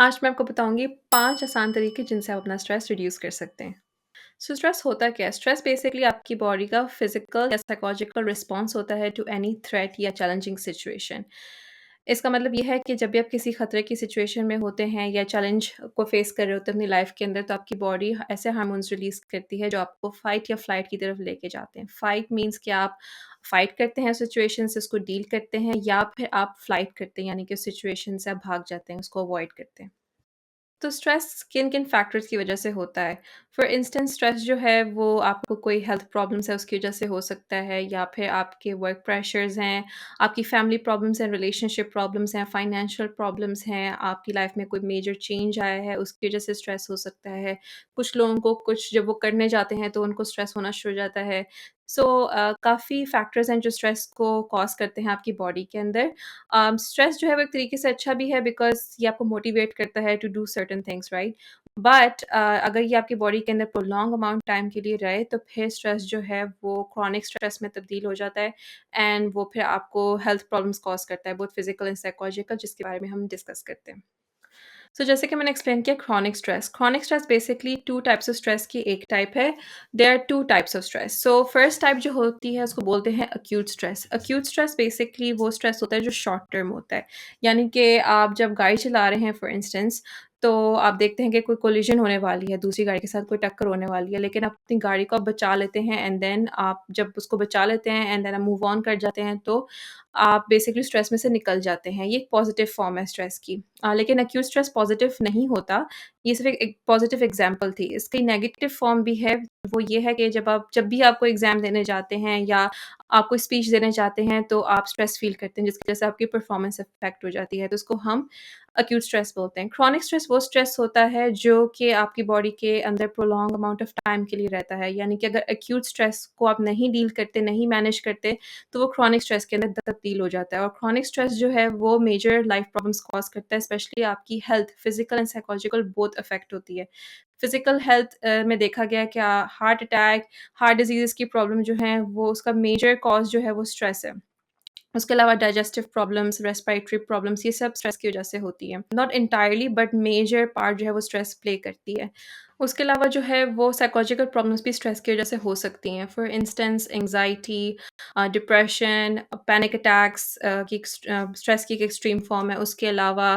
आज मैं आपको बताऊँगी 5 आसान तरीके जिनसे आप अपना स्ट्रेस रिड्यूस कर सकते हैं। सो स्ट्रेस होता क्या है? स्ट्रेस बेसिकली आपकी बॉडी का फिज़िकल या साइकोलॉजिकल रिस्पॉन्स होता है टू एनी थ्रेट या चैलेंजिंग सिचुएशन। इसका मतलब ये है कि जब भी आप किसी खतरे की सिचुएशन में होते हैं या चैलेंज को फेस कर रहे होते हैं अपनी लाइफ के अंदर, तो आपकी बॉडी ऐसे हार्मोन्स रिलीज़ करती है जो आपको फाइट या फ्लाइट की तरफ लेके जाते हैं। फाइट मीन्स कि आप फाइट करते हैं सिचुएशन से, उसको डील करते हैं, या फिर आप फ्लाइट करते हैं, यानी कि उस सिचुएशन से आप भाग जाते हैं, उसको अवॉइड करते हैं। तो स्ट्रेस किन-किन फैक्टर्स की वजह से होता है? फॉर इंस्टेंस स्ट्रेस जो है वो आपको कोई हेल्थ प्रॉब्लम्स है उसकी वजह से हो सकता है, या फिर आपके वर्क प्रेशर्स हैं, आपकी फैमिली प्रॉब्लम्स हैं, रिलेशनशिप प्रॉब्लम्स हैं, फाइनेंशियल प्रॉब्लम्स हैं, आपकी लाइफ में कोई मेजर चेंज आया है उसकी वजह से स्ट्रेस हो सकता है। कुछ लोगों को कुछ जब वो करने जाते हैं तो उनको स्ट्रेस होना शुरू हो जाता है। सो काफ़ी फैक्टर्स हैं जो स्ट्रेस को कॉज़ करते हैं आपकी बॉडी के अंदर। स्ट्रेस जो है वो एक तरीके से अच्छा भी है बिकॉज़ ये आपको मोटिवेट करता है to do certain things, right? But अगर ये आपकी बॉडी के अंदर प्रोलॉन्ग अमाउंट टाइम के लिए रहे तो फिर स्ट्रेस जो है वो क्रॉनिक स्ट्रेस में तब्दील हो जाता है, एंड वो फिर आपको हेल्थ प्रॉब्लम्स कॉज़ करता है, बोथ फिज़िकल एंड साइकोलॉजिकल, जिसके बारे में हम डिस्कस करते हैं। सो जैसे कि मैंने एक्सप्लेन किया, chronic stress basically 2 types of stress की एक टाइप है। There are 2 types of stress. So first type जो होती है उसको बोलते हैं acute stress. Acute stress basically वो स्ट्रेस होता है जो शॉर्ट टर्म होता है। यानी कि आप जब गाड़ी चला रहे हैं फॉर इंस्टेंस, तो आप देखते हैं कि कोई कोलिजन होने वाली है, दूसरी गाड़ी के साथ कोई टक्कर होने वाली है, लेकिन आप अपनी गाड़ी को आप बचा लेते हैं, एंड देन आप जब उसको बचा लेते हैं एंड देन आप मूव ऑन कर जाते हैं, तो आप बेसिकली स्ट्रेस में से निकल जाते हैं। ये एक पॉज़िटिव फ़ॉर्म है स्ट्रेस की। लेकिन एक्यूट स्ट्रेस पॉज़िटिव नहीं होता, ये सिर्फ़ एक पॉज़िटिव एग्ज़ाम्पल थी। इसकी नेगेटिव फ़ॉर्म भी है, वो ये है कि जब भी आप कोई एग्ज़ाम देने जाते हैं या आप कोई स्पीच देने जाते हैं, तो आप स्ट्रेस फ़ील करते हैं, जिसकी वजह से आपकी परफ़ॉर्मेंस अफ़ेक्ट हो जाती है, तो उसको हम एक्यूट स्ट्रेस बोलते हैं। क्रॉनिक स्ट्रेस वो स्ट्रेस होता है जो कि आपकी बॉडी के अंदर प्रोलॉन्ग अमाउंट ऑफ़ टाइम के लिए रहता है, यानी कि अगर एक्यूट स्ट्रेस को आप नहीं डील करते, नहीं मैनेज करते, तो वो क्रॉनिक स्ट्रेस के अंदर तब्दील हो जाता है, और क्रॉनिक स्ट्रेस जो है वो मेजर लाइफ प्रॉब्लम्स कॉज़ करता है, स्पेशली आपकी health, physical and psychological both affect होती है। फिज़िकल हेल्थ में देखा गया है क्या, हार्ट अटैक, हार्ट डिज़ीज़ेज़ की प्रॉब्लम जो है वो उसका मेजर कॉज़ जो है वो स्ट्रेस है। उसके अलावा डाइजेस्टिव प्रॉब्लम्स, रेस्पिरेटरी प्रॉब्लम्स, ये सब स्ट्रेस की वजह से होती हैं। Not entirely but major part जो है वो स्ट्रेस प्ले करती है। उसके अलावा जो है वो साइकोलॉजिकल प्रॉब्लम्स भी स्ट्रेस की वजह से हो सकती हैं। For instance anxiety, depression, panic attacks stress की एक एक्सट्रीम फ़ॉर्म है। उसके अलावा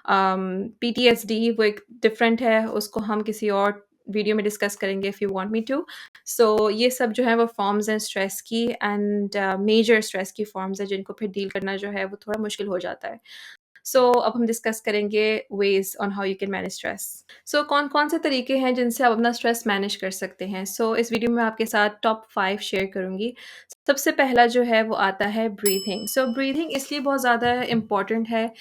पीटीएसडी वो एक डिफरेंट है, उसको हम किसी और वीडियो में डिस्कस करेंगे if you want me to. So ये सब जो है वो फ़ॉर्म्स हैं स्ट्रेस की, एंड मेजर स्ट्रेस की फ़ॉर्म्स हैं जिनको फिर डील करना जो है वो थोड़ा मुश्किल हो जाता है। सो अब हम डिस्कस करेंगे ways on how you can manage stress. So कौन-कौन से तरीके हैं जिनसे आप अपना स्ट्रेस मैनेज कर सकते हैं? सो इस वीडियो में आपके साथ टॉप 5 शेयर करूँगी। सबसे पहला जो है वो आता है ब्रीथिंग। सो ब्रीथिंग इसलिए बहुत ज़्यादा इम्पोर्टेंट है,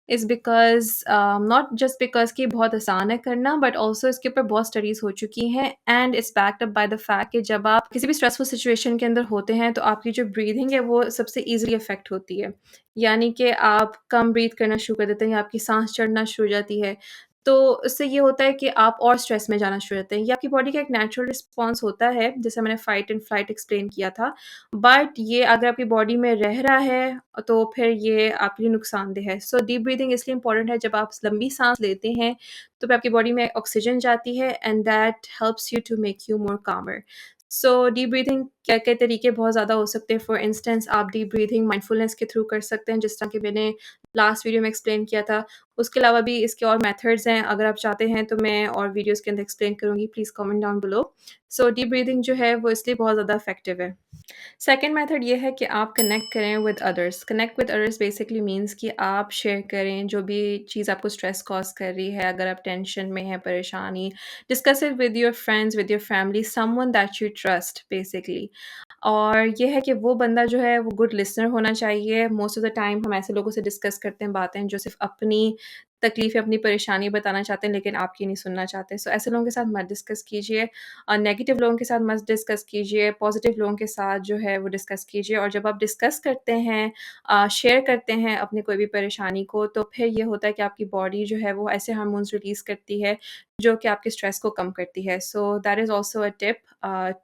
is because not just because कि बहुत आसान है करना, बट ऑल्सो इसके ऊपर बहुत स्टडीज़ हो चुकी हैं, and it's backed up by the fact कि जब आप किसी भी स्ट्रेसफुल सिचुएशन के अंदर होते हैं, तो आपकी जो ब्रीथिंग है वो सबसे ईज़िली अफ़ेक्ट होती है। यानी कि आप कम ब्रीथ करना शुरू कर देते हैं या आपकी साँस चढ़ना शुरू हो जाती है। तो उससे ये होता है कि आप और स्ट्रेस में जाना शुरू हो जाते हैं। ये आपकी बॉडी का एक नेचुरल रिस्पॉन्स होता है, जैसे मैंने फाइट एंड फ्लाइट एक्सप्लेन किया था। बट ये अगर आपकी बॉडी में रह रहा है, तो फिर ये आपके लिए नुकसानदेह है। सो डीप ब्रीथिंग इसलिए इम्पोर्टेंट है, जब आप लंबी साँस लेते हैं, तो फिर आपकी बॉडी में ऑक्सीजन जाती है, and that helps you to make you more calmer. So deep breathing के तरीके बहुत ज़्यादा हो सकते हैं। फॉर इंस्टेंस आप डीप ब्रीथिंग माइंडफुलनेस के थ्रू कर सकते हैं, जिस तरह कि मैंने लास्ट वीडियो में एक्सप्लेन किया था। उसके अलावा भी इसके और मेथड्स हैं, अगर आप चाहते हैं तो मैं और वीडियोज़ के अंदर एक्सप्लेन करूँगी, please comment down below. So deep breathing जो है वो इसलिए बहुत ज़्यादा इफ़ेक्टिव है। सेकंड मेथड ये है कि आप कनेक्ट करें with others. Connect with others basically means कि आप शेयर करें जो भी चीज़ आपको स्ट्रेस कॉज़ कर रही है। अगर आप टेंशन में हैं, परेशानी, discuss it with your friends, with your family, someone that you trust basically. और ये है कि वो बंदा जो है वो गुड लिसनर होना चाहिए। मोस्ट ऑफ द टाइम हम ऐसे लोगों से डिस्कस करते हैं बातें जो सिर्फ़ अपनी तकलीफ़ या अपनी परेशानी बताना चाहते हैं, लेकिन आपकी नहीं सुनना चाहते। सो ऐसे लोगों के साथ मत डिस्कस कीजिए। नेगेटिव लोगों के साथ मत डिस्कस कीजिए, पॉज़िटिव लोगों के साथ जो है वो डिस्कस कीजिए। और जब आप डिस्कस करते हैं, शेयर करते हैं अपनी कोई भी परेशानी को, तो फिर ये होता है कि आपकी बॉडी जो है वो ऐसे हार्मोन्स रिलीज़ करती है जो कि आपके स्ट्रेस को कम करती है। So that is also a tip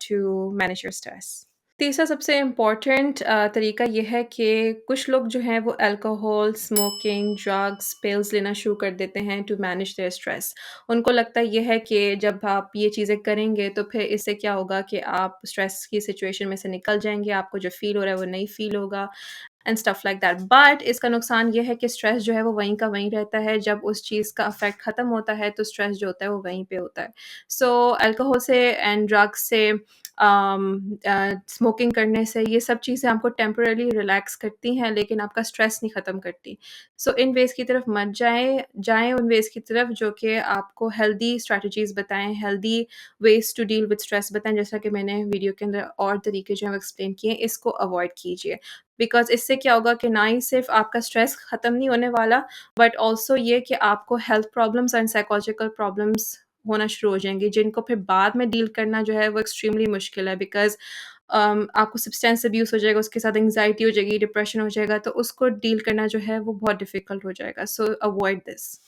to manage your stress. तीसरा सबसे इम्पोर्टेंट तरीका ये है कि कुछ लोग जो हैं वो अल्कोहल, स्मोकिंग, ड्रग्स, पिल्स लेना शुरू कर देते हैं टू मैनेज देयर स्ट्रेस। उनको लगता ये है कि जब आप ये चीज़ें करेंगे तो फिर इससे क्या होगा कि आप स्ट्रेस की सिचुएशन में से निकल जाएँगे, आपको जो फ़ील हो रहा है वो नहीं फ़ील होगा and stuff like that. But इसका नुकसान ये है कि स्ट्रेस जो है वो वहीं का वहीं रहता है, जब उस चीज़ का इफ़ेक्ट ख़त्म होता है तो स्ट्रेस जो होता है वो वहीं पे होता है। सो अल्कोहल से एंड ड्रग्स से स्मोकिंग करने से ये सब चीज़ें आपको टेम्परेरी रिलैक्स करती हैं, लेकिन आपका स्ट्रेस नहीं ख़त्म करती। सो इन वेज़ की तरफ मत जाएँ, जाएँ उन वेज़ की तरफ जो कि आपको हेल्दी स्ट्रैटेजीज़ बताएँ, healthy ways to deal with stress बताएँ, जैसा कि मैंने वीडियो के अंदर और तरीके जो हैं वो एक्सप्लेन किए हैं, इसको अवॉइड कीजिए। बिकॉज़ इससे क्या होगा कि ना ही सिर्फ़ आपका स्ट्रेस ख़त्म नहीं होने वाला, बट ऑल्सो ये कि आपको health problems and psychological problems होना शुरू हो जाएँगी, जिनको फिर बाद में डील करना जो है वो एक्सट्रीमली मुश्किल है, बिकॉज़ आपको सब्सटेंस अब्यूज़ हो जाएगा, उसके साथ एंग्ज़ायटी हो जाएगी, डिप्रेशन हो जाएगा, तो उसको डील करना जो है वो बहुत डिफ़िकल्ट हो जाएगा। सो अवॉइड दिस।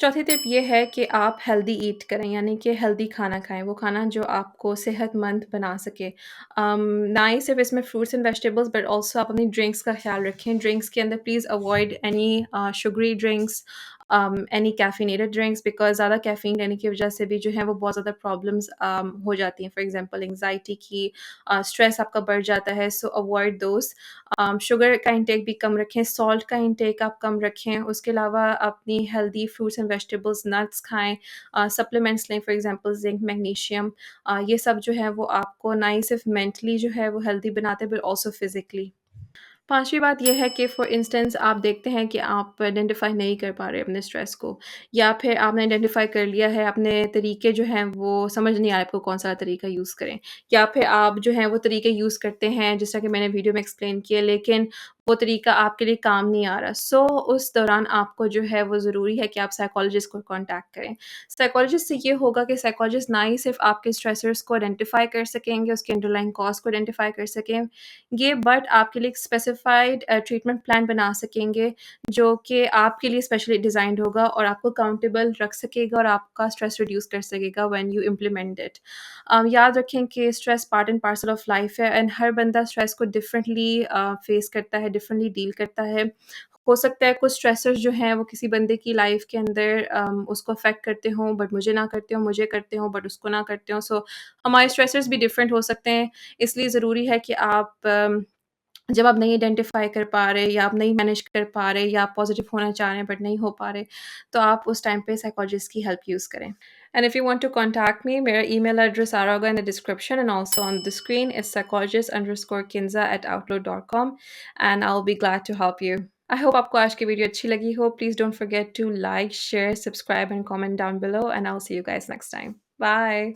चौथी टिप ये है कि आप हेल्दी ईट करें, यानी कि हेल्दी खाना खाएँ, वो खाना जो आपको सेहतमंद बना सके। ना ही सिर्फ़ इसमें fruits and vegetables but also आप अपनी ड्रिंक्स का ख़्याल रखें। ड्रिंक्स के अंदर please avoid any sugary drinks, any caffeinated drinks, because ज़्यादा कैफ़ीन लेने की वज़ह से भी जो है वो बहुत ज़्यादा प्रॉब्लम्स हो जाती हैं। फॉर एग्ज़ाम्पल एंग्ज़ायटी की, स्ट्रेस आपका बढ़ जाता है, सो अवॉइड दोज़। शुगर का इंटेक भी कम रखें, सॉल्ट का इंटेक आप कम रखें, उसके अलावा अपनी healthy fruits and vegetables, nuts खाएँ, सप्लीमेंट्स लें, फॉर एग्ज़ाम्पल ज़िंक, मैग्नीशियम, ये सब जो है वो आपको ना ही सिर्फ़ मेंटली जो है वो हेल्दी बनाते हैं बट ऑल्सो फिज़िकली। पाँचवीं बात ये है कि फॉर इंस्टेंस आप देखते हैं कि आप आइडेंटिफ़ाई नहीं कर पा रहे अपने स्ट्रेस को, या फिर आपने आइडेंटिफ़ाई कर लिया है, अपने तरीके जो हैं वो समझ नहीं आ रहा आपको कौन-सा तरीका यूज़ करें। या फिर आप जो हैं वो तरीके यूज़ करते हैं जैसा कि मैंने वीडियो में एक्सप्लेन किया, लेकिन वो तरीका आपके लिए काम नहीं आ रहा। सो उस दौरान आपको जो है वो ज़रूरी है कि आप साइकोलॉजिस्ट को कॉन्टैक्ट करें। साइकोलॉजिस्ट से ये होगा कि साइकोलॉजिस्ट ना ही सिर्फ़ आपके स्ट्रेसर्स को आइडेंटिफ़ाई कर सकेंगे, उसके अंडरलाइंग कॉज़ को आइडेंटिफ़ाई कर सकें, ये बट आपके लिए एक स्पेसिफाइड ट्रीटमेंट प्लान बना सकेंगे, जो कि आपके लिए स्पेशली डिज़ाइन्ड होगा और आपको अकाउंटेबल रख सकेगा और आपका स्ट्रेस रिड्यूस कर सकेगा व्हेन यू इम्प्लीमेंट इट। याद रखें कि stress part and parcel of life है एंड हर बंदा स्ट्रेस को डिफरेंटली फेस करता है, डिफरेंटली डील करता है। हो सकता है कुछ स्ट्रेसर्स जो हैं वो किसी बंदे की लाइफ के अंदर उसको अफ़ेक्ट करते हों बट मुझे ना करते हों, मुझे करते हों बट उसको ना करते हों। सो हमारे स्ट्रेसर्स भी डिफरेंट हो सकते हैं, इसलिए ज़रूरी है कि आप जब आप नहीं आइडेंटिफ़ाई कर पा रहे या आप नहीं मैनेज कर पा रहे या आप पॉज़िटिव होना चाह रहे हैं बट नहीं हो पा रहे, तो आप उस टाइम पे साइकोलॉजिस्ट की हेल्प यूज़ करें। And if you want to contact me, मेरा ईमेल एड्रेस आ रहा होगा in the description and also on the screen is psychologist_kinza@outlook.com and I will be glad to help you. I hope आपको आज की video अच्छी लगी हो। Please don't forget to like, share, subscribe and comment down below and I will see you guys next time. Bye.